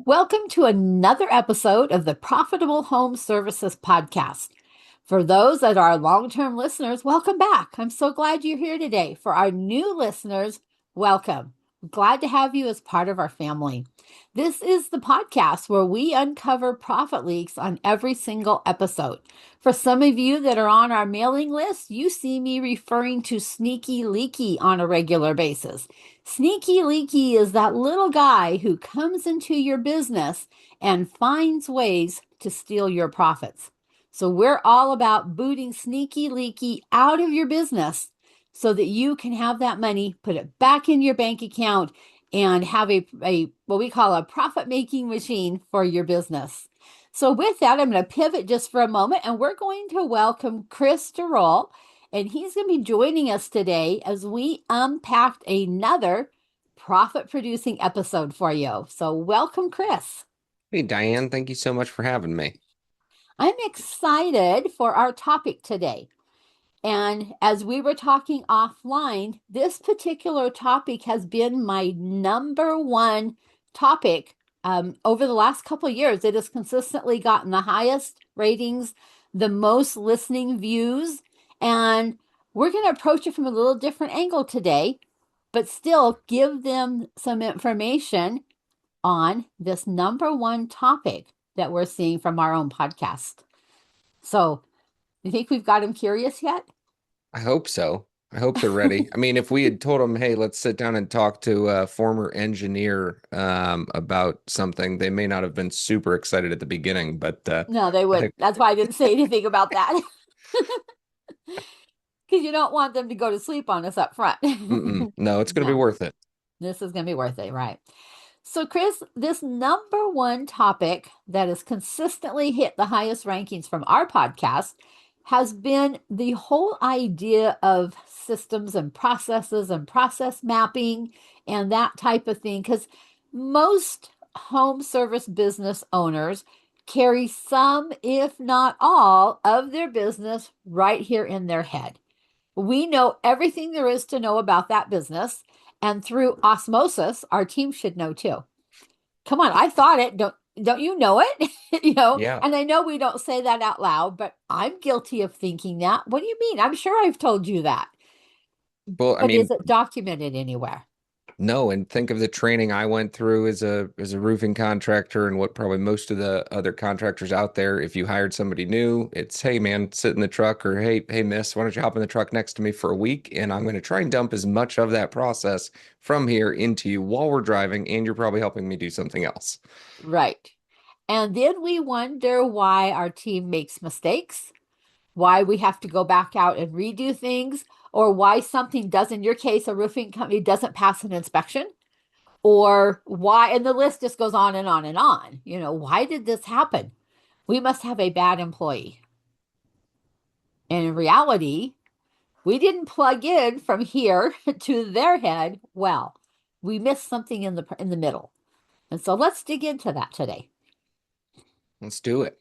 Welcome to another episode of the Profitable Home Services Podcast. For those that are long-term listeners, welcome back. I'm so glad you're here today. For our new listeners, welcome. Glad to have you as part of our family. This is the podcast where we uncover profit leaks on every single episode. For some of you that are on our mailing list, you see me referring to sneaky leaky on a regular basis. Sneaky leaky is that little guy who comes into your business and finds ways to steal your profits. So we're all about booting sneaky leaky out of your business so that you can have that money, put it back in your bank account, and have a what we call a profit-making machine for your business. So with that, I'm going to pivot just for a moment, and we're going to welcome Chris Diroll, and he's going to be joining us today as we unpacked another profit-producing episode for you. So welcome, Chris. Hey, Diane, thank you so much for having me. I'm excited for our topic today. And as we were talking offline, this particular topic has been my number one topic over the last couple of years. It has consistently gotten the highest ratings, the most listening views, and we're going to approach it from a little different angle today, but still give them some information on this number one topic that we're seeing from our own podcast. So, you think we've got them curious yet? I hope so. I hope they're ready. I mean, if we had told them, hey, let's sit down and talk to a former engineer about something, they may not have been super excited at the beginning, but No, they I wouldn't. think, That's why I didn't say anything about that. Because you don't want them to go to sleep on us up front. no, it's going to be No, worth it. this is going to be worth it, right? So, Chris, this number one topic that has consistently hit the highest rankings from our podcast has been the whole idea of systems and processes and process mapping and that type of thing. Because most home service business owners carry some, if not all, of their business right here in their head. We know everything there is to know about that business. And through osmosis, our team should know too. Come on, I thought it. Don't you know it? Yeah. And I know we don't say that out loud, but I'm guilty of thinking that. What do you mean? I'm sure I've told you that. Well, I But is mean, it documented anywhere? no, and think of the training I went through as a roofing contractor and what probably most of the other contractors out there, if you hired somebody new, it's hey man, sit in the truck or hey miss, why don't you hop in the truck next to me for a week and I'm going to try and dump as much of that process from here into you while we're driving and you're probably helping me do something else. Right. And then we wonder why our team makes mistakes, why we have to go back out and redo things, or why something does, in your case, a roofing company doesn't pass an inspection, or why, and the list just goes on and on and on. Why did this happen? We must have a bad employee. And in reality, we didn't plug in from here to their head. Well, we missed something in the middle. And so let's dig into that today Let's do it.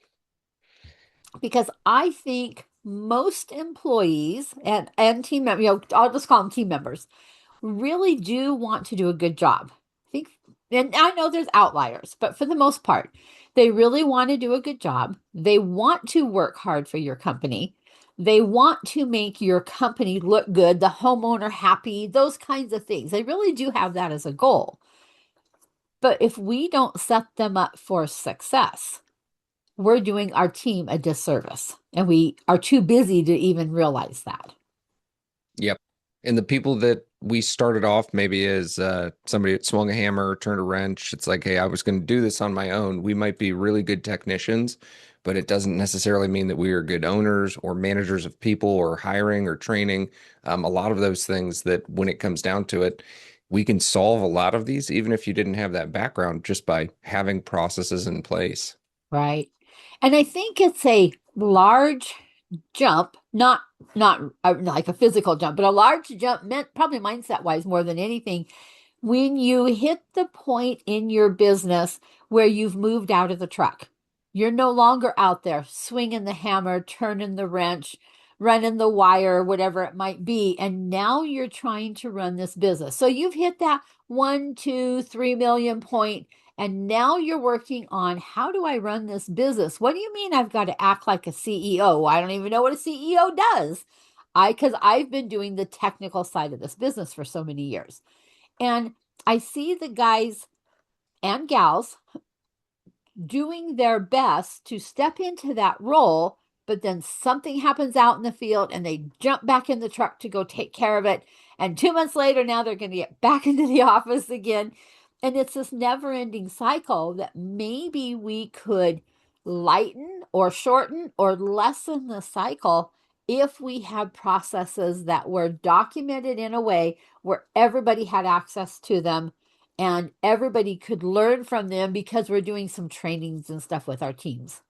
because I think most employees and team members, I'll just call them team members, really do want to do a good job. I think, and I know there's outliers, but for the most part, they really want to do a good job. They want to work hard for your company. They want to make your company look good, the homeowner happy, those kinds of things. They really do have that as a goal. But if we don't set them up for success, we're doing our team a disservice. And we are too busy to even realize that. Yep. And the people that we started off maybe as somebody that swung a hammer, turned a wrench. It's like, hey, I was going to do this on my own. We might be really good technicians, but it doesn't necessarily mean that we are good owners or managers of people or hiring or training. A lot of those things that when it comes down to it, we can solve a lot of these, even if you didn't have that background, just by having processes in place. Right. And I think it's a large jump, not like a physical jump, but a large jump meant probably mindset wise more than anything. When you hit the point in your business where you've moved out of the truck, you're no longer out there swinging the hammer, turning the wrench, running the wire, whatever it might be. And now you're trying to run this business. So you've hit that 1, 2, 3 million point, And now you're working on, how do I run this business? What do you mean I've got to act like a CEO? I don't even know what a CEO does. Because I've been doing the technical side of this business for so many years. And I see the guys and gals doing their best to step into that role, but then something happens out in the field and they jump back in the truck to go take care of it. And 2 months later, now they're going to get back into the office again. And it's this never ending cycle that maybe we could lighten or shorten or lessen the cycle if we had processes that were documented in a way where everybody had access to them and everybody could learn from them, because we're doing some trainings and stuff with our teams.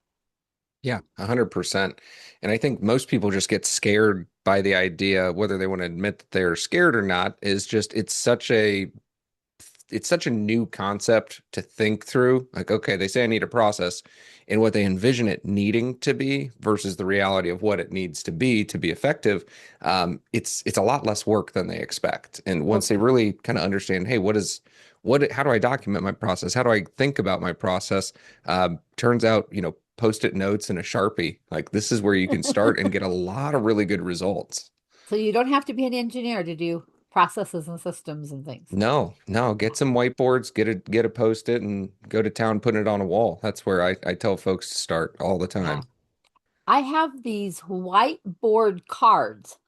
Yeah, 100%. And I think most people just get scared by the idea, whether they want to admit that they're scared or not, is just it's such a new concept to think through. Like, okay, they say I need a process, and what they envision it needing to be versus the reality of what it needs to be effective. It's a lot less work than they expect. And once they Okay. really kind of understand, hey, how do I document my process? How do I think about my process? Turns out, post-it notes and a Sharpie, like this is where you can start and get a lot of really good results. So you don't have to be an engineer to do processes and systems and things. No, no, get some whiteboards, get a post-it and go to town putting it on a wall. That's where I tell folks to start all the Yeah. time. I have these whiteboard cards.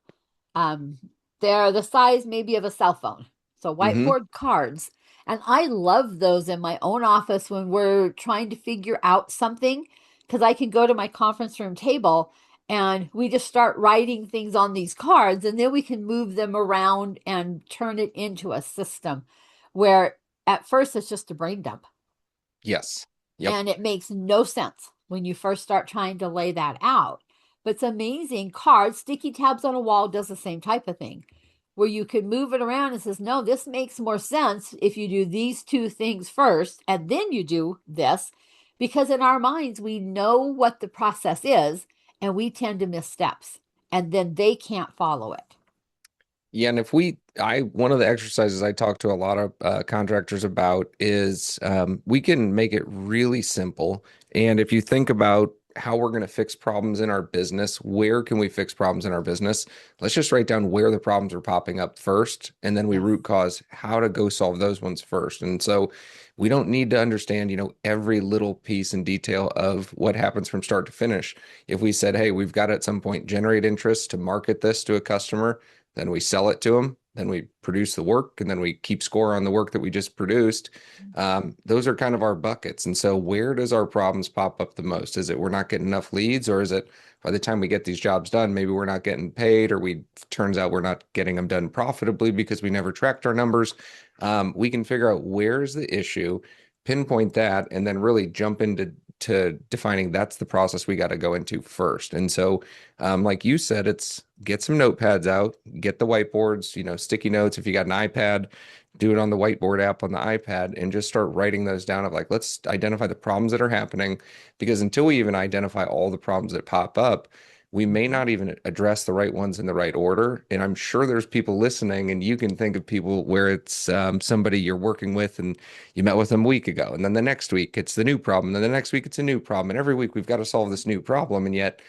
Um, they're the size maybe of a cell phone. So Hmm. whiteboard cards. And I love those in my own office when we're trying to figure out something, because I can go to my conference room table and we just start writing things on these cards, and then we can move them around and turn it into a system where at first it's just a brain dump. Yes. Yep. And it makes no sense when you first start trying to lay that out. But it's amazing. Cards, sticky tabs on a wall does the same type of thing, where you could move it around and says, no, this makes more sense if you do these two things first and then you do this. Because in our minds, we know what the process is and we tend to miss steps, and then they can't follow it. Yeah, and one of the exercises I talk to a lot of contractors about is we can make it really simple. And if you think about how we're going to fix problems in our business, where can we fix problems in our business? Let's just write down where the problems are popping up first, and then we Yes. root cause how to go solve those ones first. And so we don't need to understand, every little piece and detail of what happens from start to finish. If we said, hey, we've got to at some point generate interest to market this to a customer, then we sell it to them, then we produce the work, and then we keep score on the work that we just produced. Those are kind of our buckets. And so, where does our problems pop up the most? Is it we're not getting enough leads, or is it by the time we get these jobs done, maybe we're not getting paid, or we turns out we're not getting them done profitably because we never tracked our numbers? We can figure out where's the issue, pinpoint that, and then really jump into defining that's the process we got to go into first. And so, like you said, it's get some notepads out, get the whiteboards, sticky notes. If you got an iPad, do it on the whiteboard app on the iPad and just start writing those down of like, let's identify the problems that are happening. Because until we even identify all the problems that pop up, we may Mhm. not even address the right ones in the right order. And I'm sure there's people listening, and you can think of people where it's somebody you're working with and you met with them a week ago. And then the next week, it's the new problem. And then the next week, it's a new problem. And every week, we've got to solve this new problem. And yet,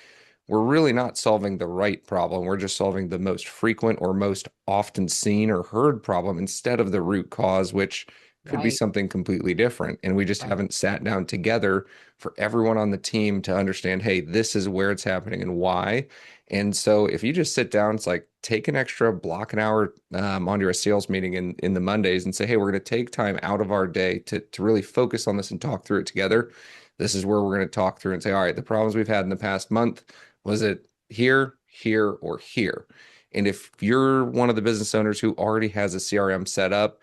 we're really not solving the right problem. We're just solving the most frequent or most often seen or heard problem instead of the root cause, which could be Right, something completely different. And we just right. haven't sat down together for everyone on the team to understand, hey, this is where it's happening and why. And so if you just sit down, it's like take an extra block an hour onto a sales meeting in the Mondays and say, hey, we're going to take time out of our day to really focus on this and talk through it together. This is where we're going to talk through and say, all right, the problems we've had in the past month, was it here, here, or here? And if you're one of the business owners who already has a CRM set up,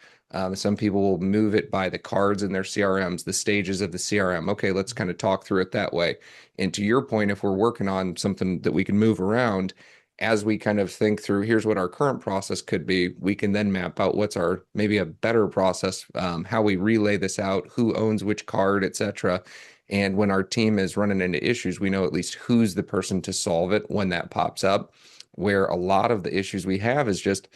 some people will move it by the cards in their CRMs, the stages of the CRM. Okay, let's kind of talk through it that way. And to your point, if we're working on something that we can move around, as we kind of think through, here's what our current process could be, we can then map out what's our maybe a better process, how we relay this out, who owns which card, et cetera. And when our team is running into issues, we know at least who's the person to solve it when that pops up. Where a lot of the issues we have is just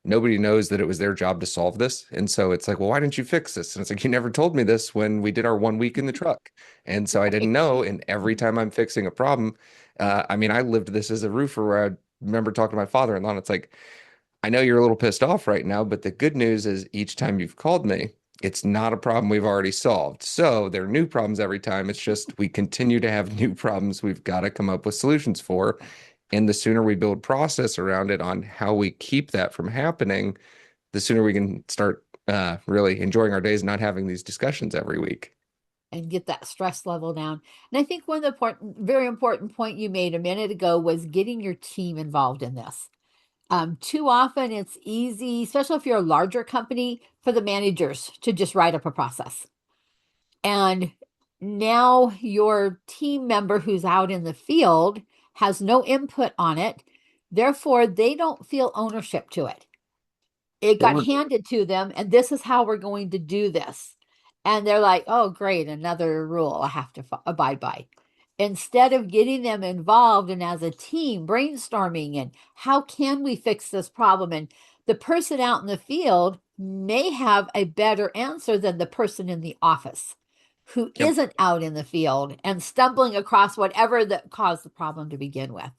nobody knows that it was their job to solve this. And so it's like, well, why didn't you fix this? And it's like, you never told me this when we did our 1 week in the truck. And so I didn't Right. know. And every time I'm fixing a problem, I mean, I lived this as a roofer where I remember talking to my father-in-law, and it's like, I know you're a little pissed off right now, but the good news is each time you've called me, it's not a problem we've already solved. So there are new problems every time. It's just we continue to have new problems we've got to come up with solutions for. And the sooner we build process around it on how we keep that from happening, the sooner we can start really enjoying our days, and not having these discussions every week. And get that stress level down. And I think one of the very important point you made a minute ago was getting your team involved in this. Too often it's easy, especially if you're a larger company, for the managers to just write up a process. And now your team member who's out in the field has no input on it. Therefore, they don't feel ownership to it. It What got we're handed to them, and this is how we're going to do this. And they're like, oh, great, another rule I have to abide by. Instead of getting them involved and as a team brainstorming and how can we fix this problem? And the person out in the field may have a better answer than the person in the office who Yep. isn't out in the field and stumbling across whatever that caused the problem to begin with.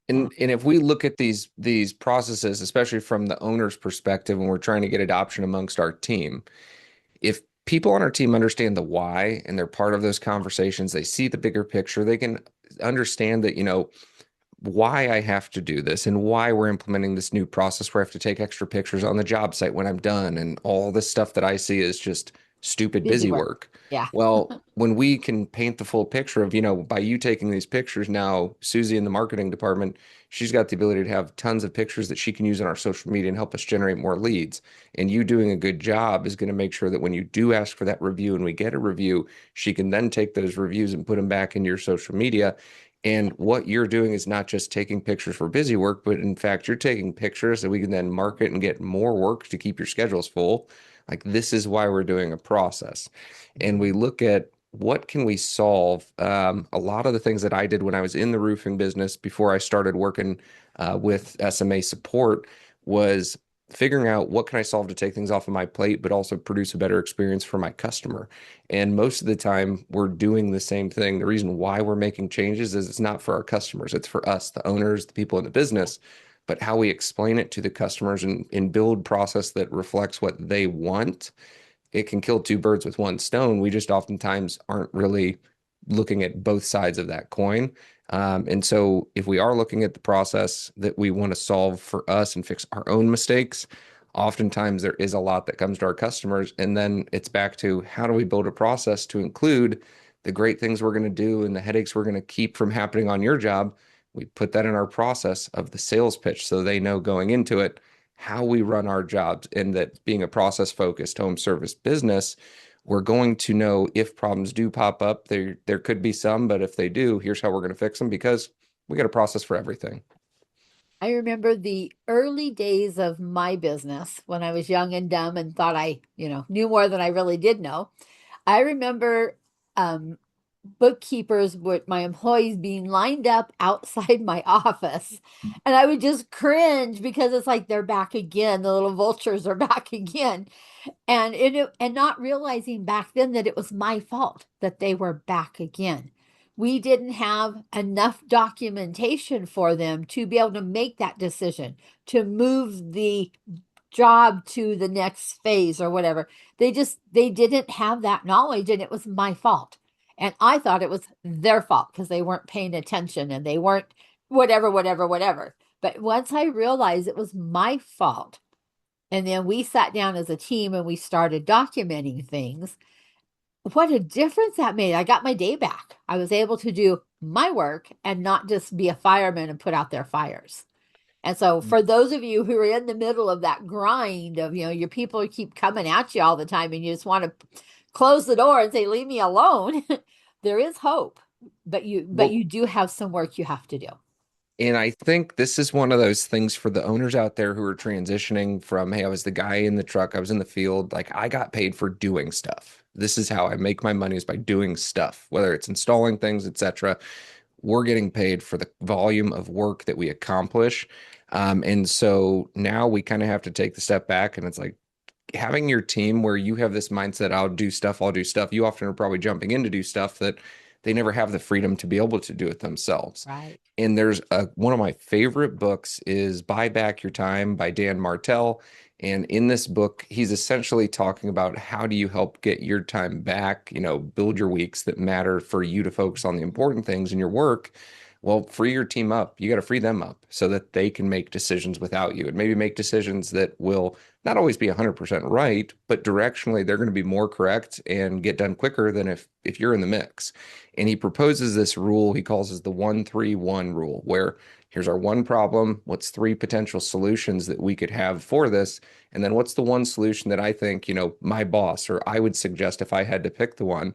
And if we look at these processes, especially from the owner's perspective, when we're trying to get adoption amongst our team, if people on our team understand the why and they're part of those conversations, they see the bigger picture, they can understand that, why I have to do this and why we're implementing this new process where I have to take extra pictures on the job site when I'm done. And all this stuff that I see is just stupid Busy busy work. work. Yeah. Well, when we can paint the full picture of, by you taking these pictures now, Susie in the marketing department, she's got the ability to have tons of pictures that she can use on our social media and help us generate more leads. And you doing a good job is going to make sure that when you do ask for that review and we get a review, she can then take those reviews and put them back into your social media. And what you're doing is not just taking pictures for busy work, but in fact, you're taking pictures that we can then market and get more work to keep your schedules full. Like, this is why we're doing a process. And we look at what can we solve. A lot of the things that I did when I was in the roofing business before I started working with SMA Support was figuring out what can I solve to take things off of my plate, but also produce a better experience for my customer. And most of the time, we're doing the same thing. The reason why we're making changes is it's not for our customers, it's for us, the owners, the people in the business. But how we explain it to the customers and build process that reflects what they want, it can kill two birds with one stone. We just oftentimes aren't really looking at both sides of that coin. And so, if we are looking at the process that we want to solve for us and fix our own mistakes, oftentimes there is a lot that comes to our customers. And then it's back to how do we build a process to include the great things we're going to do and the headaches we're going to keep from happening on your job. We put that in our process of the sales pitch so they know going into it how we run our jobs, and that being a process focused home service business, we're going to know if problems do pop up. There could be some, but if they do, here's how we're going to fix them because we got a process for everything. I remember the early days of my business when I was young and dumb and thought I, knew more than I really did know. I remember um, bookkeepers with my employees being lined up outside my office. And I would just cringe because it's like they're back again. The little vultures are back again. And not realizing back then that it was my fault that they were back again. We didn't have enough documentation for them to be able to make that decision to move the job to the next phase or whatever. They didn't have that knowledge, and it was my fault. And I thought it was their fault because they weren't paying attention and they weren't whatever, whatever, whatever. But once I realized it was my fault, and then we sat down as a team and we started documenting things, what a difference that made. I got my day back. I was able to do my work and not just be a fireman and put out their fires. And so, for those of you who are in the middle of that grind of, your people keep coming at you all the time and you just want to close the door and say, leave me alone, there is hope. But Well, you do have some work you have to do. and I think this is one of those things for the owners out there who are transitioning from, hey, I was the guy in the truck, I was in the field, like I got paid for doing stuff. This is how I make my money, is by doing stuff, whether it's installing things, etc. we're getting paid for the volume of work that we accomplish. And so now we kind of have to take the step back, and it's like having your team where you have this mindset, I'll do stuff. You often are probably jumping in to do stuff that they never have the freedom to be able to do it themselves. Right. And there's one of my favorite books is Buy Back Your Time by Dan Martell. And in this book, he's essentially talking about how do you help get your time back, build your weeks that matter for you to focus on the important things in your work. Well, free your team up. You got to free them up so that they can make decisions without you and maybe make decisions that will not always be 100% right, but directionally they're going to be more correct and get done quicker than if you're in the mix. And he proposes this rule he calls it the 1-3-1 rule, where here's our one problem, what's three potential solutions that we could have for this, and then what's the one solution that I think, my boss or I would suggest if I had to pick the one.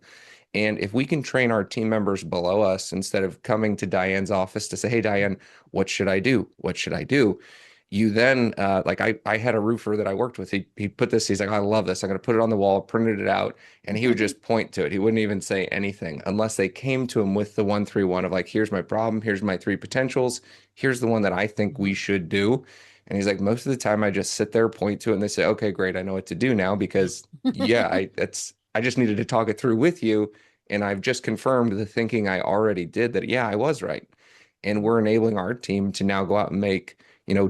And if we can train our team members below us instead of coming to Diane's office to say, hey, Diane, what should I do? What should I do? You then, like I had a roofer that I worked with. He put this, he's like, I love this. I'm going to put it on the wall, printed it out. And he would just point to it. He wouldn't even say anything unless they came to him with the 1-3-1 of like, here's my problem. Here's my three potentials. Here's the one that I think we should do. And he's like, most of the time I just sit there, point to it, and they say, okay, great. I know what to do now because yeah, I just needed to talk it through with you. And I've just confirmed the thinking I already did that, yeah, I was right. And we're enabling our team to now go out and make,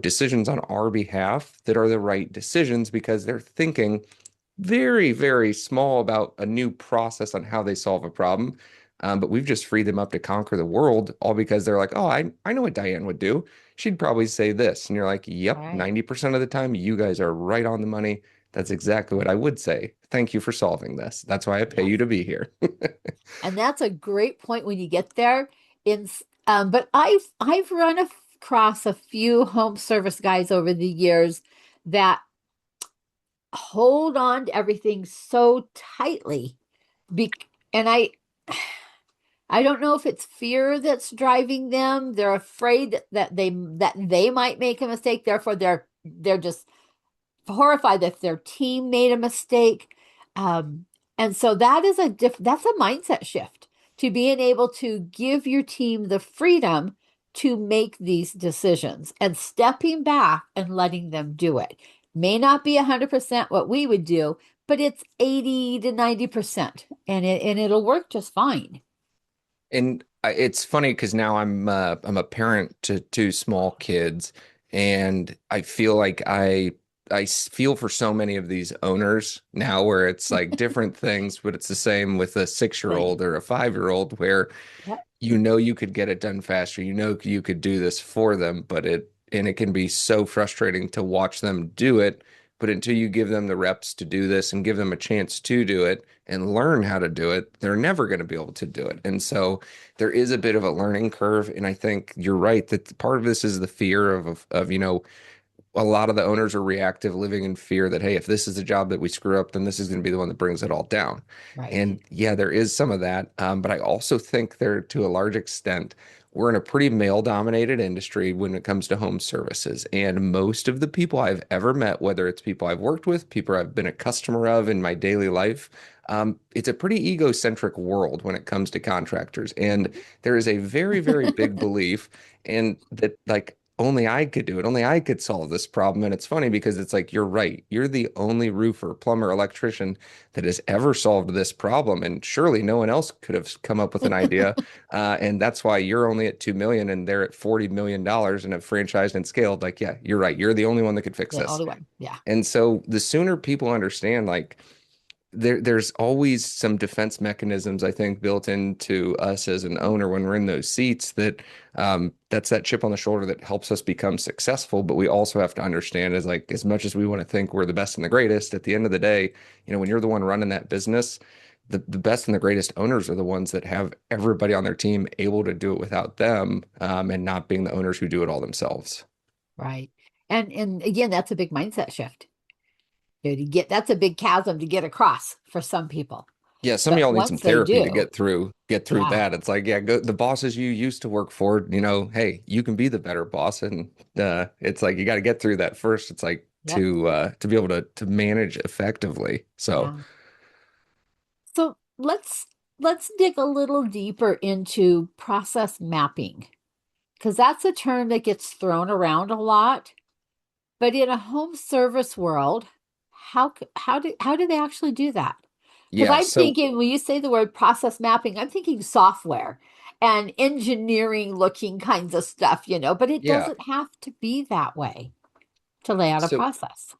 decisions on our behalf that are the right decisions because they're thinking very, very small about a new process on how they solve a problem. But we've just freed them up to conquer the world, all because they're like, oh, I know what Diane would do. She'd probably say this. And you're like, yep, Right. 90% of the time, you guys are right on the money. That's exactly what I would say. Thank you for solving this. That's why I pay Yes. you to be here. And that's a great point when you get there. But I've run across a few home service guys over the years that hold on to everything so tightly. Be and I don't know if it's fear that's driving them. They're afraid that they might make a mistake. Therefore, they're just horrified that their team made a mistake. Um, and so that's a mindset shift to being able to give your team the freedom to make these decisions and stepping back and letting them do it. May not be 100% what we would do, but it's 80 to 90%, and it'll work just fine. And it's funny because now I'm a parent to two small kids, and I feel like I feel for so many of these owners now where it's like different things, but it's the same with a 6-year Same. old or a 5-year old where Yep. you could get it done faster. You could do this for them, it can be so frustrating to watch them do it. But until you give them the reps to do this and give them a chance to do it and learn how to do it, they're never going to be able to do it. And so there is a bit of a learning curve. And I think you're right that part of this is the fear of a lot of the owners are reactive, living in fear that, hey, if this is a job that we screw up, then this is going to be the one that brings it all down. Right. And yeah, there is some of that. But I also think there, to a large extent, we're in a pretty male dominated industry when it comes to home services. And most of the people I've ever met, whether it's people I've worked with, people I've been a customer of in my daily life, it's a pretty egocentric world when it comes to contractors. And there is a very, very big belief in that, like, only I could do it. Only I could solve this problem. And it's funny because it's like, you're right. You're the only roofer, plumber, electrician that has ever solved this problem. And surely no one else could have come up with an idea. And that's why you're only at 2 million and they're at $40 million and have franchised and scaled. Like, yeah, you're right. You're the only one that could fix The this. only one. Yeah. And so the sooner people understand, like, there's always some defense mechanisms, I think, built into us as an owner when we're in those seats that that's that chip on the shoulder that helps us become successful. But we also have to understand is like as much as we want to think we're the best and the greatest, at the end of the day, when you're the one running that business, the best and the greatest owners are the ones that have everybody on their team able to do it without them, and not being the owners who do it all themselves. Right. And again, that's a big mindset shift. To get that's a big chasm to get across for some people. Yeah, some of But y'all need some once they therapy to do, get through yeah, that. It's like, yeah, go the bosses you used to work for, hey, you can be the better boss. And it's like you got to get through that first. It's like yep, to be able to manage effectively. So yeah. So let's dig a little deeper into process mapping because that's a term that gets thrown around a lot. But in a home service world, how do they actually do that? Because Yeah. I'm So, thinking when you say the word process mapping, I'm thinking software and engineering looking kinds of stuff, but it yeah. doesn't have to be that way to lay out a So, process.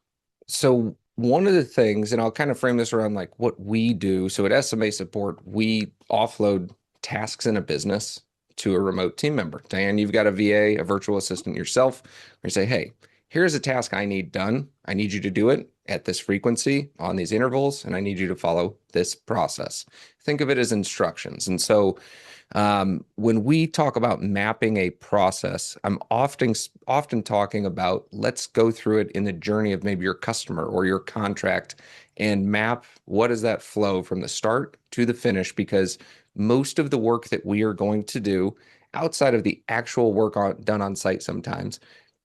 So one of the things, and I'll kind of frame this around like what we do. So at SMA Support, we offload tasks in a business to a remote team member. Diane, you've got a VA, a virtual assistant yourself. We say, hey, here's a task I need done. I need you to do it at this frequency on these intervals, and I need you to follow this process. Think of it as instructions. And so when we talk about mapping a process, I'm often talking about let's go through it in the journey of maybe your customer or your contract and map what is that flow from the start to the finish, because most of the work that we are going to do outside of the actual work done on site sometimes,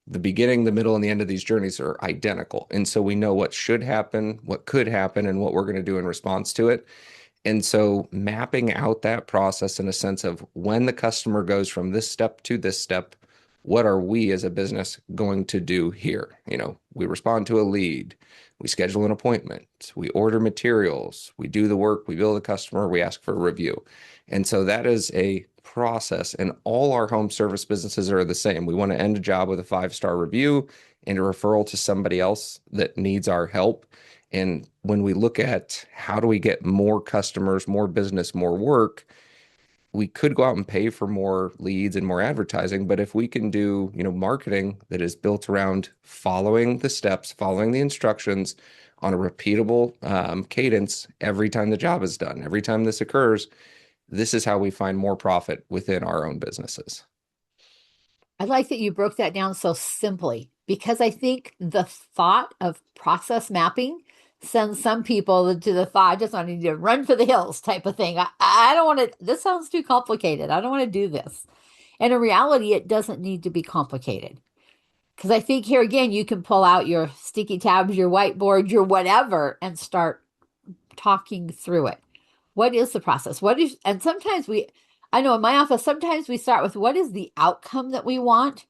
the beginning, the middle, and the end of these journeys are identical. And so we know what should happen, what could happen, and what we're going to do in response to it. And so mapping out that process in a sense of when the customer goes from this step to this step, what are we as a business going to do here? We respond to a lead, we schedule an appointment, we order materials, we do the work, we bill the customer, we ask for a review. And so that is a process. And all our home service businesses are the same. We want to end a job with a 5-star review and a referral to somebody else that needs our help. And when we look at how do we get more customers, more business, more work, we could go out and pay for more leads and more advertising. But if we can do, marketing that is built around following the steps, following the instructions on a repeatable cadence every time the job is done, every time this occurs, this is how we find more profit within our own businesses. I like that you broke that down so simply because I think the thought of process mapping sends some people to the thought, I just want to run for the hills type of thing. I don't want to, this sounds too complicated. I don't want to do this. And in reality, it doesn't need to be complicated. Because I think here again, you can pull out your sticky tabs, your whiteboard, your whatever, and start talking through it. What is the process? And sometimes I know in my office, sometimes we start with what is the outcome that we want?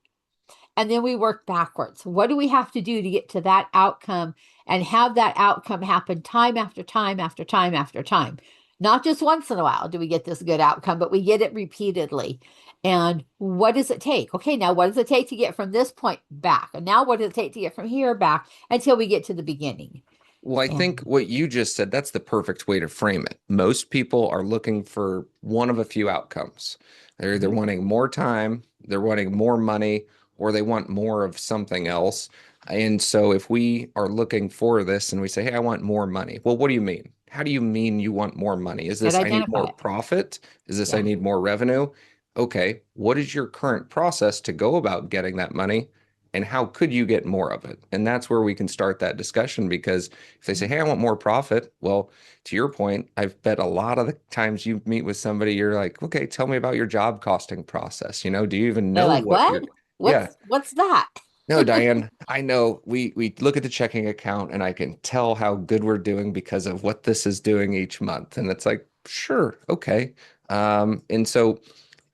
And then we work backwards. What do we have to do to get to that outcome and have that outcome happen time after time after time after time? Not just once in a while do we get this good outcome, but we get it repeatedly. And what does it take? Okay, now what does it take to get from this point back? And now what does it take to get from here back until we get to the beginning? Well, I think And what you just said, that's the perfect way to frame it. Most people are looking for one of a few outcomes. They're either Mhm. wanting more time, they're wanting more money, or they want more of something else. And so if we are looking for this and we say, hey, I want more money. Well, what do you mean? How do you mean you want more money? Is Got to this I need identify more it. profit? Is this I Yeah. need more revenue? Okay, what is your current process to go about getting that money? And how could you get more of it? And that's where we can start that discussion, because if they say, Mhm. hey, I want more profit, well, to your point, I've bet a lot of the times you meet with somebody, you're like, okay, tell me about your job costing process. Do you even They're know like, what what? you're, yeah. What's that? No, Diane, I know we look at the checking account and I can tell how good we're doing because of what this is doing each month. And it's like, sure, okay. And so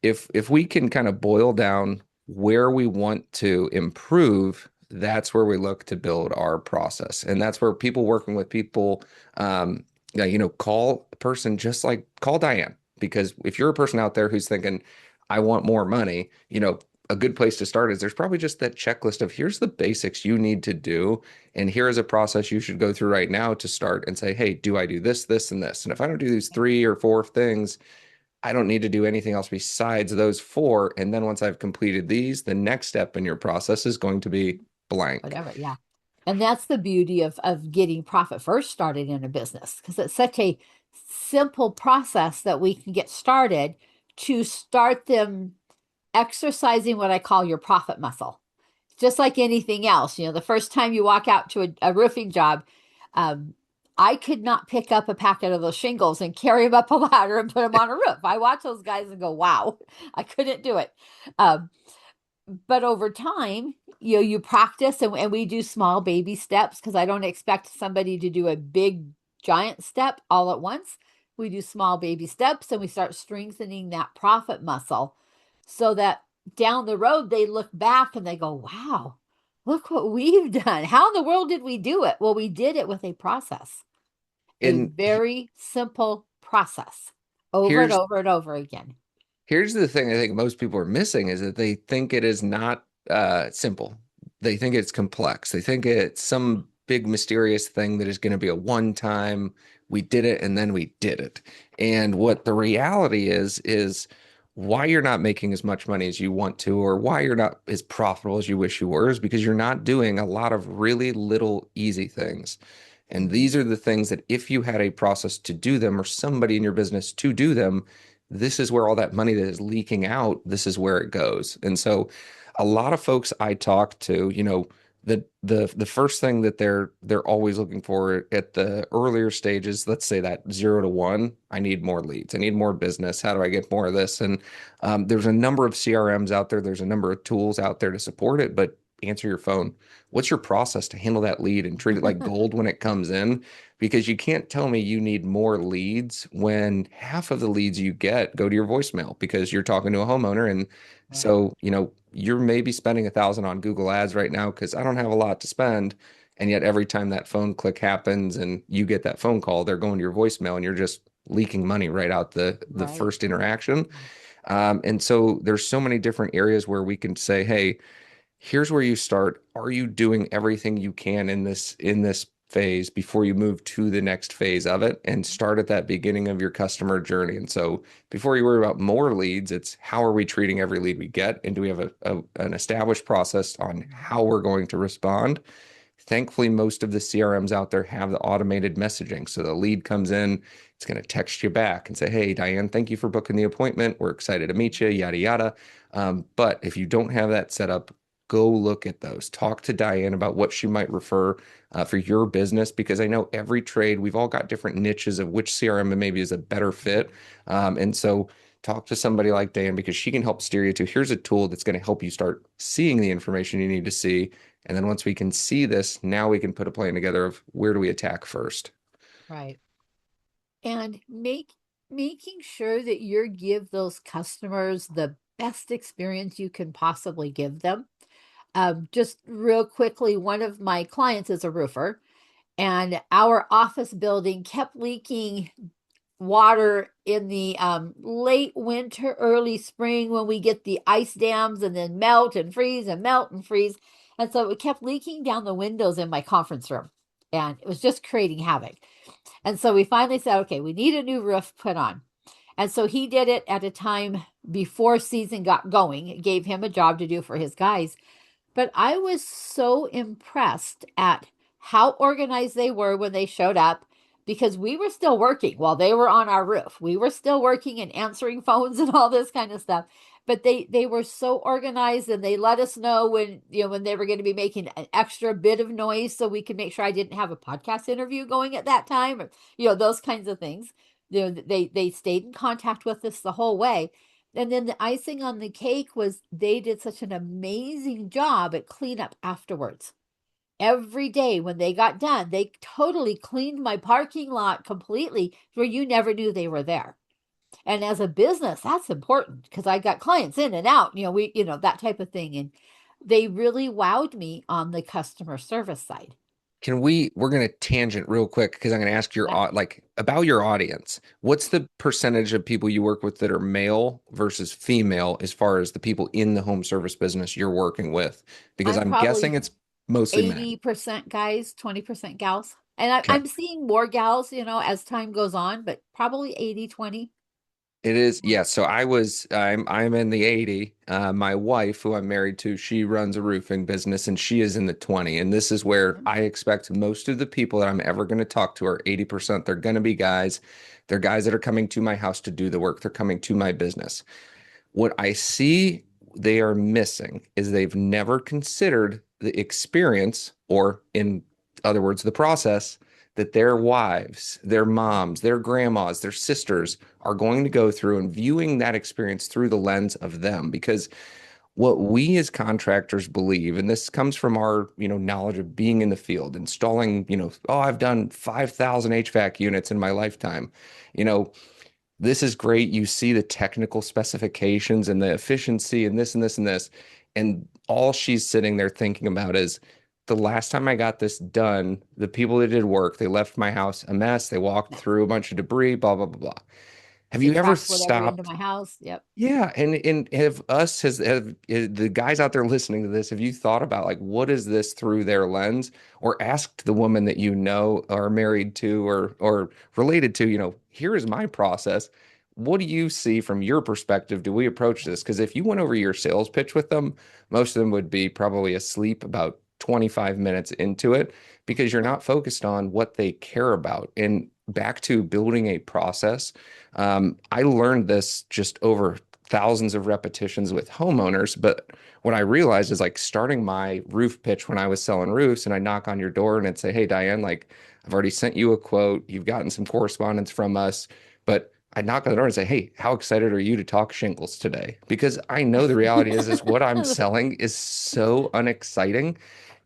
if we can kind of boil down where we want to improve, that's where we look to build our process. And that's where people working with people, yeah, call a person just like call Diane. Because if you're a person out there who's thinking, I want more money, a good place to start is there's probably just that checklist of here's the basics you need to do. And here is a process you should go through right now to start and say, hey, do I do this, this, and this? And if I don't do these 3 or 4 things, I don't need to do anything else besides those four. And then once I've completed these, the next step in your process is going to be blank. Whatever, yeah. And that's the beauty of getting profit first started in a business because it's such a simple process that we can get started to start them exercising what I call your profit muscle. Just like anything else, the first time you walk out to a roofing job, um, I could not pick up a packet of those shingles and carry them up a ladder and put them on a roof. I watch those guys and go, wow, I couldn't do it. Um, but over time, you practice and we do small baby steps because I don't expect somebody to do a big giant step all at once. we do small baby steps and we start strengthening that profit muscle so that down the road they look back and they go, wow, look what we've done. How in the world did we do it? Well, we did it with a process, a And very simple process over and here's over and over again. Here's the thing I think most people are missing is that they think it is not simple. They think it's complex. They think it's some big mysterious thing that is going to be a one time, we did it and then we did it. And what the reality is why you're not making as much money as you want to, or why you're not as profitable as you wish you were, is because you're not doing a lot of really little easy things. And Mhm. these are the things that if you had a process to do them or somebody in your business to do them, this is where all that money that is leaking out, this is where it goes. And so a lot of folks I talk to, the first thing that they're always looking for at the earlier stages, let's say that 0 to 1, I need more leads. I need more business. How do I get more of this? And there's a number of CRMs out there. There's a number of tools out there to support it, but answer your phone. What's your process to handle that lead and treat it like gold when it comes in? Because you can't tell me you need more leads when half of the leads you get go to your voicemail because you're talking to a homeowner. And Right, so, you're maybe spending 1,000 on Google Ads right now because I don't have a lot to spend. And yet every time that phone click happens and you get that phone call, they're going to your voicemail and you're just leaking money right out the right. first interaction. And so there's so many different areas where we can say, hey, here's where you start. Are you doing everything you can in this phase before you move to the next phase of it and start at that beginning of your customer journey? And so before you worry about more leads, it's how are we treating every lead we get? And do we have an established process on how we're going to respond? Thankfully, most of the CRMs out there have the automated messaging. So the lead comes in, it's going to text you back and say, hey, Diane, thank you for booking the appointment. We're excited to meet you, yada, yada. But if you don't have that set up, go look at those. Talk to Diane about what she might refer for your business, because I know every trade, we've all got different niches of which CRM maybe is a better fit. And so talk to somebody like Diane because she can help steer you to here's a tool that's going to help you start seeing the information you need to see. And then once we can see this, now we can put a plan together of where do we attack first. Right. And making sure that you give those customers the best experience you can possibly give them. Just real quickly, one of my clients is a roofer, and our office building kept leaking water in the late winter, early spring when we get the ice dams and then melt and freeze and melt and freeze. And so it kept leaking down the windows in my conference room, and it was just creating havoc. And so we finally said, okay, we need a new roof put on. And so he did it at a time before season got going. It gave him a job to do for his guys. But I was so impressed at how organized they were when they showed up because we were still working while they were on our roof. We were still working and answering phones and all this kind of stuff. But they were so organized and they let us know when they were going to be making an extra bit of noise so we could make sure I didn't have a podcast interview going at that time or those kinds of things. They stayed in contact with us the whole way. And then the icing on the cake was they did such an amazing job at cleanup afterwards. Every day when they got done, they totally cleaned my parking lot completely where you never knew they were there. And as a business, that's important because I got clients in and out, that type of thing. And they really wowed me on the customer service side. We're going to tangent real quick because I'm going to ask Yeah. like about your audience. What's the percentage of people you work with that are male versus female as far as the people in the home service business you're working with? Because I'm I'm guessing probably it's mostly men. 80% guys, 20% gals. And Okay. I'm seeing more gals, as time goes on, but probably 80-20. It is, yeah. So I'm in the 80. My wife, who I'm married to, she runs a roofing business and she is in the 20. And this is where I expect most of the people that I'm ever going to talk to are 80%. They're going to be guys. They're guys that are coming to my house to do the work. They're coming to my business. What I see they are missing is they've never considered the experience, or in other words, the process that their wives, their moms, their grandmas, their sisters are going to go through and viewing that experience through the lens of them. Because what we as contractors believe, and this comes from our, knowledge of being in the field, installing, oh, I've done 5,000 HVAC units in my lifetime. You know, this is great. You see the technical specifications and the efficiency and this and this and this. And all she's sitting there thinking about is the last time I got this done, the people that did work, they left my house a mess. They walked through a bunch of debris, blah, blah, blah, blah. Have They you ever tracked whatever into stopped? my house. Yep. Yeah, and have the guys out there listening to this, have you thought about like what is this through their lens, or asked the woman that you know are married to or related to, here is my process. What do you see from your perspective? Do we approach this? Because if you went over your sales pitch with them, most of them would be probably asleep about 25 minutes into it because you're not focused on what they care about. And back to building a process. I learned this just over thousands of repetitions with homeowners. But what I realized is like starting my roof pitch when I was selling roofs, and I knock on your door and I'd say, "Hey, Diane, like I've already sent you a quote. You've gotten some correspondence from us." But I knock on the door and say, "Hey, how excited are you to talk shingles today?" Because I know the reality is what I'm selling is so unexciting.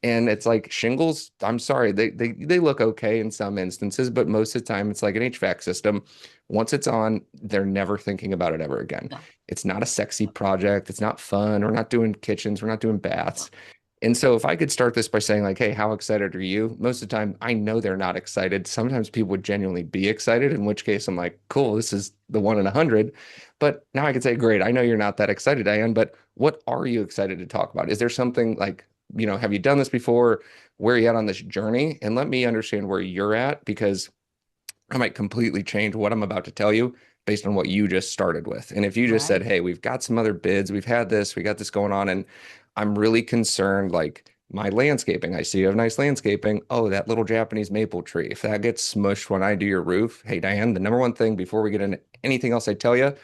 And it's like shingles, I'm sorry, they look okay in some instances, but most of the time it's like an HVAC system. Once it's on, they're never thinking about it ever again. No, It's not a sexy project. It's not fun. We're not doing kitchens. We're not doing baths. no, And so if I could start this by saying like, hey, how excited are you? Most of the time, I know they're not excited. Sometimes people would genuinely be excited, in which case I'm like, cool, this is the 1 in 100. But now I could say, great, I know you're not that excited, Diane, but what are you excited to talk about? Is there something like, have you done this before? Where are you at on this journey? And let me understand where you're at because I might completely change what I'm about to tell you based on what you just started with. And if you just said, right. hey, we've got some other bids, we've had this, we got this going on, and I'm really concerned, like my landscaping, I see you have nice landscaping. Oh, that little Japanese maple tree. If that gets smushed when I do your roof, hey, Diane, the number one thing before we get into anything else I tell you,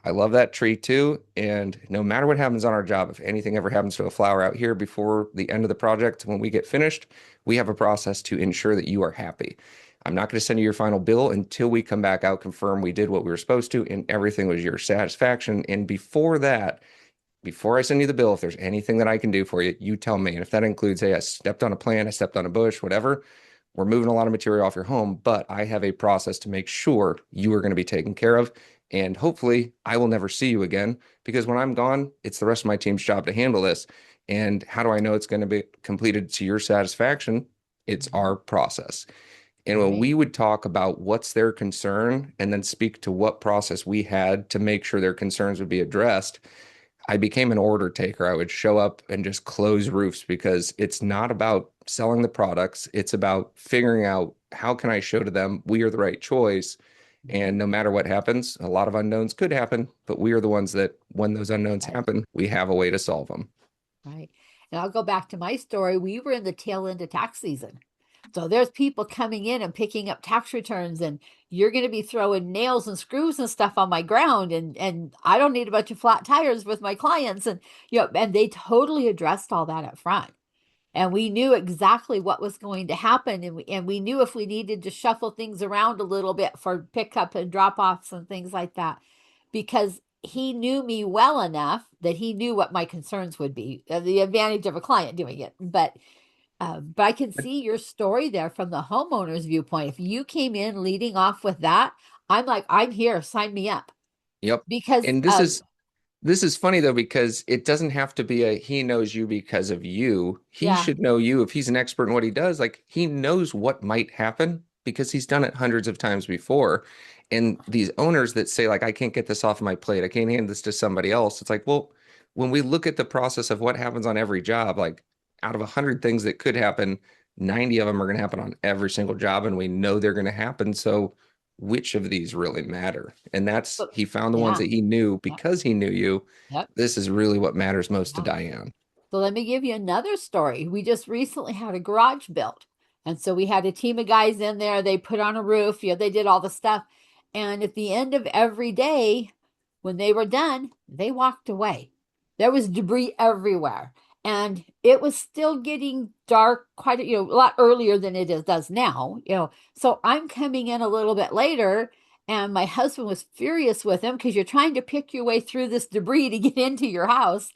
I love that tree too. And no matter what happens on our job, if anything ever happens to a flower out here before the end of the project, when we get finished, we have a process to ensure that you are happy. I'm not going to send you your final bill until we come back out, confirm we did what we were supposed to, and everything was your satisfaction. And before that, before I send you the bill, if there's anything that I can do for you, you tell me. And if that includes, hey, I stepped on a plant, I stepped on a bush, whatever, we're moving a lot of material off your home, but I have a process to make sure you are going to be taken care of. And hopefully, I will never see you again because when I'm gone, it's the rest of my team's job to handle this. And how do I know it's going to be completed to your satisfaction? It's Mhm. our process. And when Right. we would talk about what's their concern and then speak to what process we had to make sure their concerns would be addressed, I became an order taker. I would show up and just close roofs because it's not about selling the products. It's about figuring out how can I show to them we are the right choice. Mhm. And no matter what happens, a lot of unknowns could happen, but we are the ones that when those unknowns Right. happen, we have a way to solve them. Right. And I'll go back to my story. We were in the tail end of tax season. So there's people coming in and picking up tax returns, and you're going to be throwing nails and screws and stuff on my ground, and I don't need a bunch of flat tires with my clients, and and they totally addressed all that up front. And we knew exactly what was going to happen, and we knew if we needed to shuffle things around a little bit for pickup and drop offs and things like that, because he knew me well enough that he knew what my concerns would be. The advantage of a client doing it, but I can see your story there from the homeowner's viewpoint. If you came in leading off with that, I'm like, I'm here, sign me up. Yep. Because And this is funny though, because it doesn't have to be a he knows you because of you. He yeah, should know you if he's an expert in what he does. Like he knows what might happen because he's done it hundreds of times before. And these owners that say, like, I can't get this off my plate, I can't hand this to somebody else. It's like, well, when we look at the process of what happens on every job, like out of 100 things that could happen, 90 of them are going to happen on every single job, and we know they're going to happen. So which of these really matter? And that's but he found the ones yeah, that he knew yeah, because he knew you. yep, This is really what matters most to yeah. Diane. So let me give you another story. We just recently had a garage built. And so we had a team of guys in there. They put on a roof, they did all the stuff. And at the end of every day, when they were done, they walked away. There was debris everywhere. And it was still getting dark quite a lot earlier than does now. So I'm coming in a little bit later And my husband was furious with him because you're trying to pick your way through this debris to get into your house.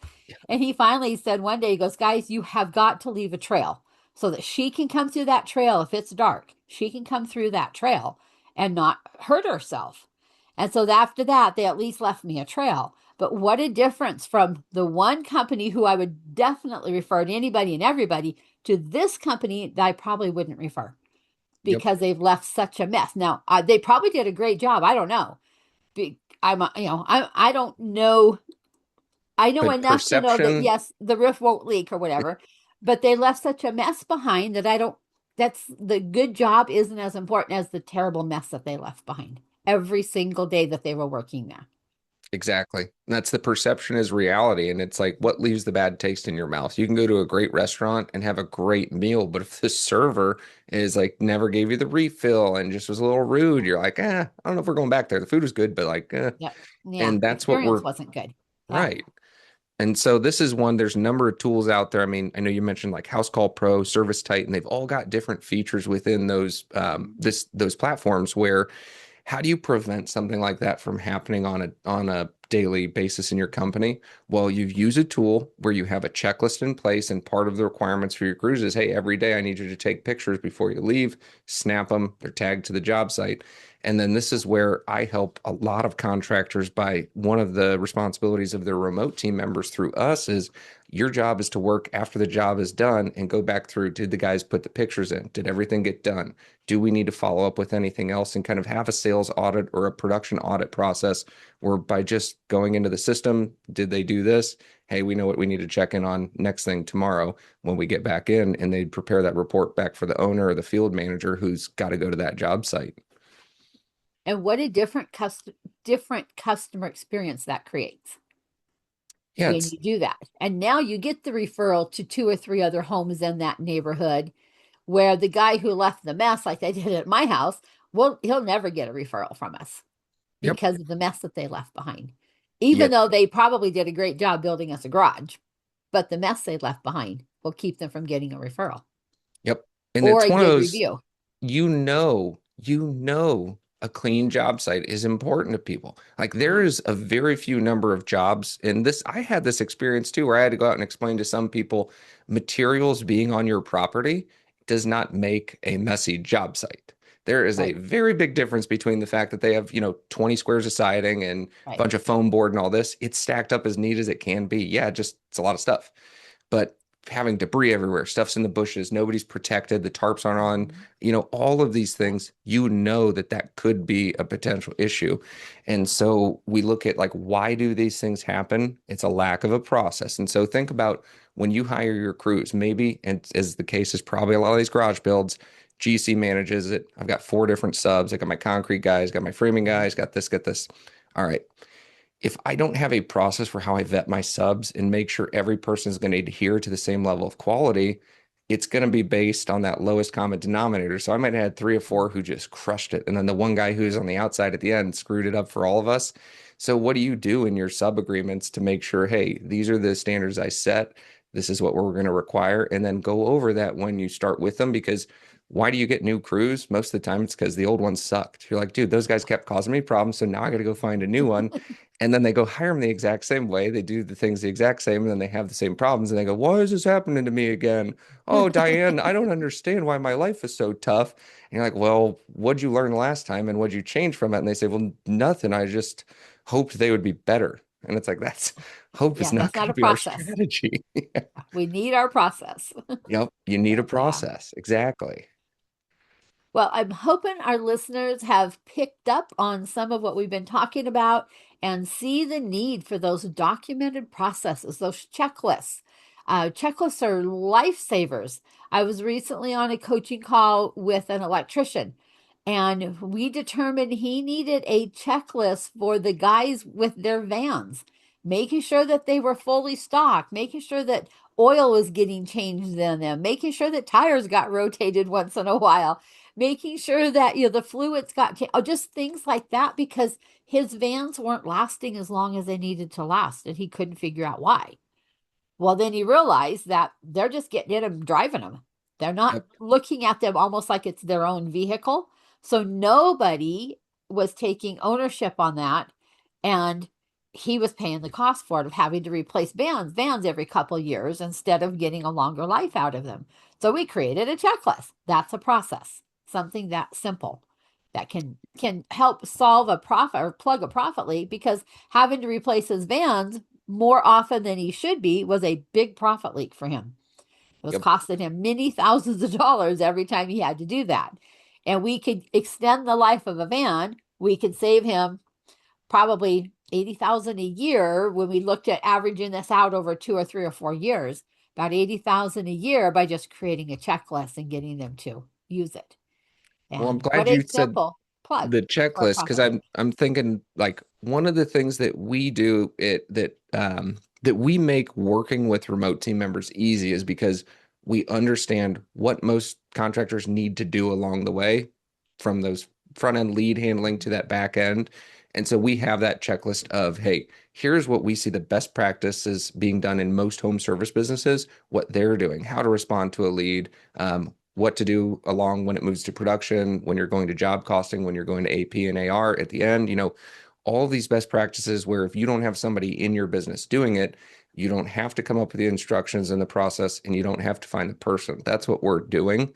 And he finally said one day, he goes, guys, you have got to leave a trail so that she can come through that trail if it's dark. She can come through that trail and not hurt herself. And so after that, they at least left me a trail. But what a difference from the one company who I would definitely refer to anybody and everybody to this company that I probably wouldn't refer Yep. because they've left such a mess. Now, they probably did a great job. I don't know. I don't know. I know But enough to know that perception, yes, the roof won't leak or whatever, but they left such a mess behind that I don't. That's the good job isn't as important as the terrible mess that they left behind every single day that they were working there. exactly. That's the perception is reality. And it's like what leaves the bad taste in your mouth. You can go to a great restaurant and have a great meal, but if the server is like never gave you the refill and just was a little rude, you're like, I don't know if we're going back there. The food was good, but like, Yeah, yeah. and that's what Experience we're wasn't good. Yeah. right. And so this is one, there's a number of tools out there. I mean, I know you mentioned like House Call Pro, Service Titan, they've all got different features within those platforms where how do you prevent something like that from happening on a daily basis in your company? Well, you use a tool where you have a checklist in place, and part of the requirements for your crews is, hey, every day I need you to take pictures before you leave, snap them, they're tagged to the job site. And then this is where I help a lot of contractors by one of the responsibilities of their remote team members through us is your job is to work after the job is done and go back through, did the guys put the pictures in? Did everything get done? Do we need to follow up with anything else and kind of have a sales audit or a production audit process where by just going into the system, did they do this? Hey, we know what we need to check in on next thing tomorrow when we get back in, and they prepare that report back for the owner or the field manager who's got to go to that job site. And what a different customer experience that creates Yeah, when it's you do that. And now you get the referral to two or three other homes in that neighborhood where the guy who left the mess, like they did at my house, well, he'll never get a referral from us yep, because of the mess that they left behind. Even yep, though they probably did a great job building us a garage, but the mess they left behind will keep them from getting a referral yep. And or it's a one of good those review. a clean job site is important to people. Like there is a very few number of jobs, and this I had this experience too, where I had to go out and explain to some people materials being on your property does not make a messy job site. There is a Right, very big difference between the fact that they have, 20 squares of siding and a right. bunch of foam board and all this. It's stacked up as neat as it can be. Yeah, just it's a lot of stuff. But having debris everywhere, stuff's in the bushes, nobody's protected, the tarps aren't on, Mhm. all of these things, that that could be a potential issue. And so we look at like, why do these things happen? It's a lack of a process. And so think about when you hire your crews, maybe, and as the case is probably a lot of these garage builds, GC manages it. I've got 4 different subs. I got my concrete guys, got my framing guys, got this, got this. All right, if I don't have a process for how I vet my subs and make sure every person is going to adhere to the same level of quality, it's going to be based on that lowest common denominator. So I might have had 3 or 4 who just crushed it. And then the one guy who's on the outside at the end screwed it up for all of us. So what do you do in your sub agreements to make sure, hey, these are the standards I set. This is what we're going to require. And then go over that when you start with them, because why do you get new crews? Most of the time it's because the old ones sucked. You're like, dude, those guys kept causing me problems. So now I got to go find a new one. And then they go hire them the exact same way. They do the things the exact same, and then they have the same problems. And they go, why is this happening to me again? Oh, Diane, I don't understand why my life is so tough. And you're like, well, what'd you learn last time and what'd you change from it? And they say, well, nothing. I just hoped they would be better. And it's like, that's hope is Yeah, not that's going not to a be our process. strategy. We need our process. Yep. You need a Yeah. process. Exactly. Well, I'm hoping our listeners have picked up on some of what we've been talking about and see the need for those documented processes, those checklists. Checklists are lifesavers. I was recently on a coaching call with an electrician, and we determined he needed a checklist for the guys with their vans, making sure that they were fully stocked, making sure that oil was getting changed in them, making sure that tires got rotated once in a while, making sure that the fluids got just things like that because his vans weren't lasting as long as they needed to last and he couldn't figure out why. Well, then he realized that they're just getting in them driving them. They're not Yep. looking at them almost like it's their own vehicle. So nobody was taking ownership on that, and he was paying the cost for it of having to replace vans every couple years instead of getting a longer life out of them. So we created a checklist. That's a process, something that simple that can help solve a profit or plug a profit leak, because having to replace his vans more often than he should be was a big profit leak for him. It was Yep. costing him many thousands of dollars every time he had to do that. And we could extend the life of a van. We could save him probably 80,000 a year when we looked at averaging this out over 2 or 3 or 4 years, about 80,000 a year by just creating a checklist and getting them to use it. Well, I'm And what glad a you said simple plug the for a checklist because profit leak. I'm thinking like one of the things that we do that we make working with remote team members easy is because we understand what most contractors need to do along the way from those front end lead handling to that back end. And so we have that checklist of, hey, here's what we see the best practices being done in most home service businesses, what they're doing, how to respond to a lead, what to do along when it moves to production, when you're going to job costing, when you're going to AP and AR at the end, all these best practices where if you don't have somebody in your business doing it, you don't have to come up with the instructions in the process and you don't have to find the person. That's what we're doing.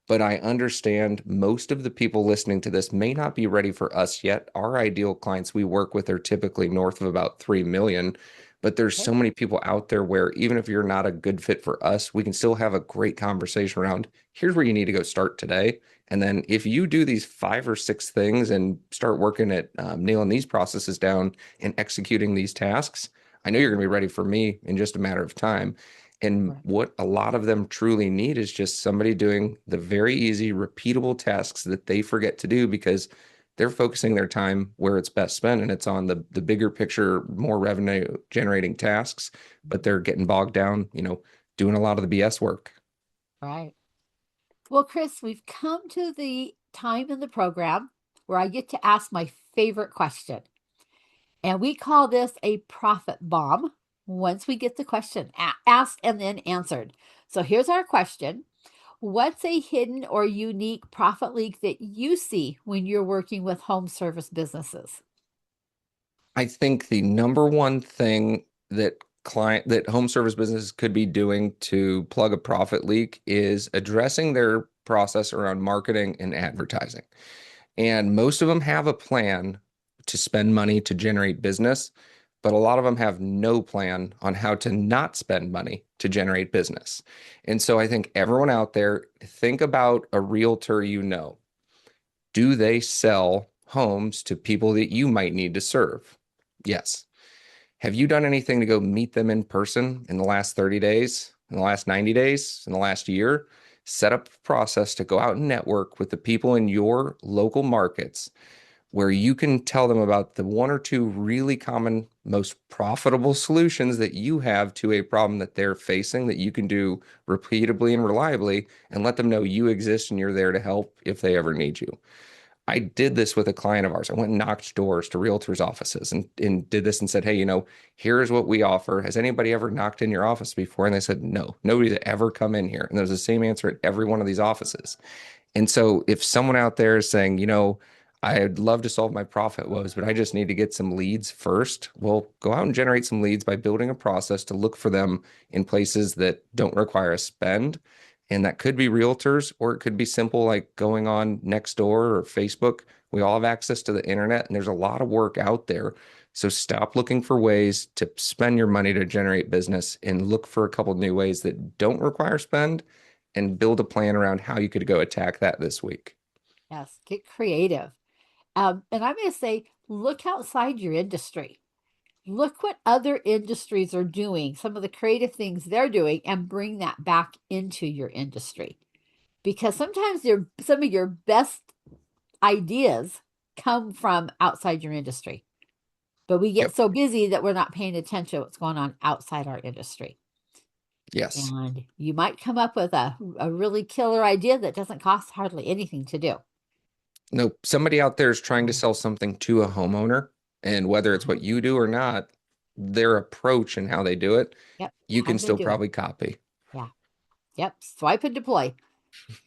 But I understand most of the people listening to this may not be ready for us yet. Our ideal clients we work with are typically north of about 3 million. But there's Okay. so many people out there where even if you're not a good fit for us, we can still have a great conversation around here's where you need to go start today. And then if you do these 5 or 6 things and start working at nailing these processes down and executing these tasks, I know you're going to be ready for me in just a matter of time. And Right. what a lot of them truly need is just somebody doing the very easy, repeatable tasks that they forget to do because they're focusing their time where it's best spent and it's on the bigger picture, more revenue generating tasks, but they're getting bogged down, doing a lot of the BS work. Right. Well, Chris, we've come to the time in the program where I get to ask my favorite question. And we call this a profit bomb once we get the question asked and then answered. So here's our question. What's a hidden or unique profit leak that you see when you're working with home service businesses? I think the number one thing that home service businesses could be doing to plug a profit leak is addressing their process around marketing and advertising. And most of them have a plan to spend money to generate business, but a lot of them have no plan on how to not spend money to generate business. And so I think everyone out there, think about a realtor you know. Do they sell homes to people that you might need to serve? Yes. Have you done anything to go meet them in person in the last 30 days, in the last 90 days, in the last year? Set up a process to go out and network with the people in your local markets where you can tell them about the 1 or 2 really common, most profitable solutions that you have to a problem that they're facing that you can do repeatably and reliably, and let them know you exist and you're there to help if they ever need you. I did this with a client of ours. I went and knocked doors to realtors' offices and did this and said, hey, here's what we offer. Has anybody ever knocked in your office before? And they said, no, nobody's ever come in here. And there's the same answer at every one of these offices. And so if someone out there is saying, I'd love to solve my profit woes, but I just need to get some leads first. Well, go out and generate some leads by building a process to look for them in places that don't require a spend. And that could be realtors, or it could be simple like going on Nextdoor or Facebook. We all have access to the internet, and there's a lot of work out there. So stop looking for ways to spend your money to generate business and look for a couple new ways that don't require spend and build a plan around how you could go attack that this week. Yes, get creative. And I'm going to say, look outside your industry. Look what other industries are doing, some of the creative things they're doing, and bring that back into your industry. Because sometimes some of your best ideas come from outside your industry. But we get Yep. so busy that we're not paying attention to what's going on outside our industry. Yes. And you might come up with a really killer idea that doesn't cost hardly anything to do. No, somebody out there is trying to sell something to a homeowner, and whether it's Uh-huh. what you do or not, their approach and how they do it, Yep, you how can do they still do it? probably copy. Yeah, yep. Swipe and deploy.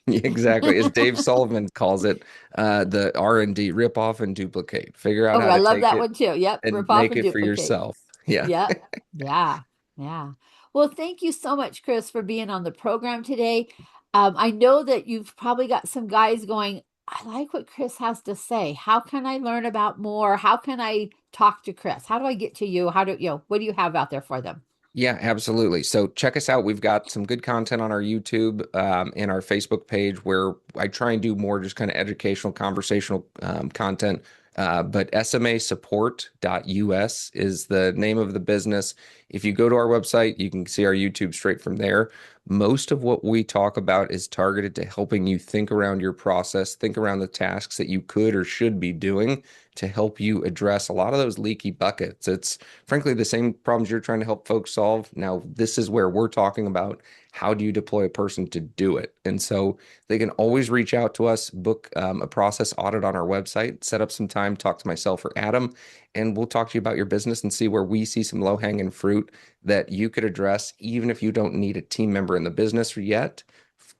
Exactly. As Dave Sullivan calls it, the R&D, rip off and duplicate. Figure out Oh, how I to love take that it one too. Yep. and Rip off make and it for duplicate. yourself. Yeah. Yep. Yeah. Yeah. Well, thank you so much, Chris, for being on the program today. I know that you've probably got some guys going, I like what Chris has to say. How can I learn about more? How can I talk to Chris? How do I get to you? What do you have out there for them? Yeah, absolutely. So check us out. We've got some good content on our YouTube and our Facebook page where I try and do more just kind of educational, conversational content. But SMA Support.us is the name of the business. If you go to our website, you can see our YouTube straight from there. Most of what we talk about is targeted to helping you think around your process, think around the tasks that you could or should be doing to help you address a lot of those leaky buckets. It's frankly the same problems you're trying to help folks solve. Now, this is where we're talking about how do you deploy a person to do it. And so they can always reach out to us, book a process audit on our website, set up some time, talk to myself or Adam, and we'll talk to you about your business and see where we see some low hanging fruit that you could address, even if you don't need a team member in the business yet,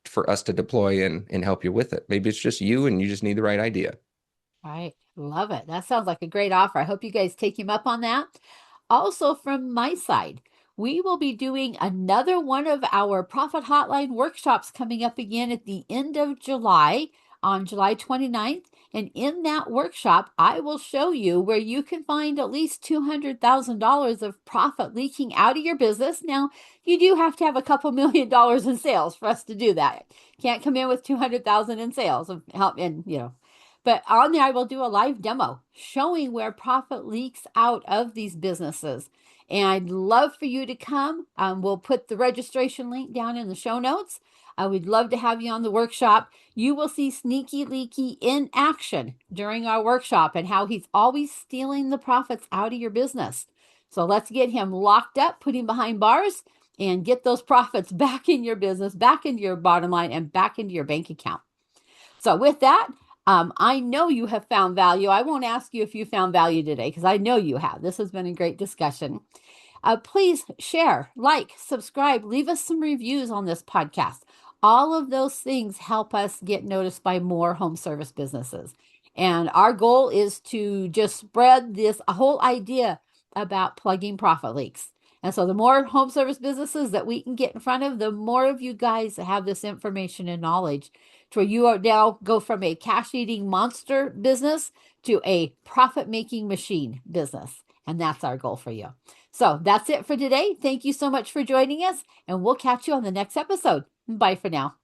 for us to deploy and help you with it. Maybe it's just you and you just need the right idea. All right. Love it. That sounds like a great offer. I hope you guys take him up on that. Also, from my side, we will be doing another one of our Profit Hotline workshops coming up again at the end of July on July 29th. And in that workshop, I will show you where you can find at least $200,000 of profit leaking out of your business. Now, you do have to have a couple $1 million in sales for us to do that. Can't come in with 200,000 in sales of help and but on there, I will do a live demo showing where profit leaks out of these businesses. And I'd love for you to come. We'll put the registration link down in the show notes. I would love to have you on the workshop. You will see Sneaky Leaky in action during our workshop and how he's always stealing the profits out of your business. So let's get him locked up, put him behind bars, and get those profits back in your business, back into your bottom line, and back into your bank account. So, with that, I know you have found value. I won't ask you if you found value today because I know you have. This has been a great discussion. Please share, like, subscribe, leave us some reviews on this podcast. All of those things help us get noticed by more home service businesses. And our goal is to just spread this whole idea about plugging profit leaks. And so the more home service businesses that we can get in front of, the more of you guys have this information and knowledge to where you are now go from a cash eating monster business to a profit making machine business. And that's our goal for you. So that's it for today. Thank you so much for joining us, and we'll catch you on the next episode. Bye for now.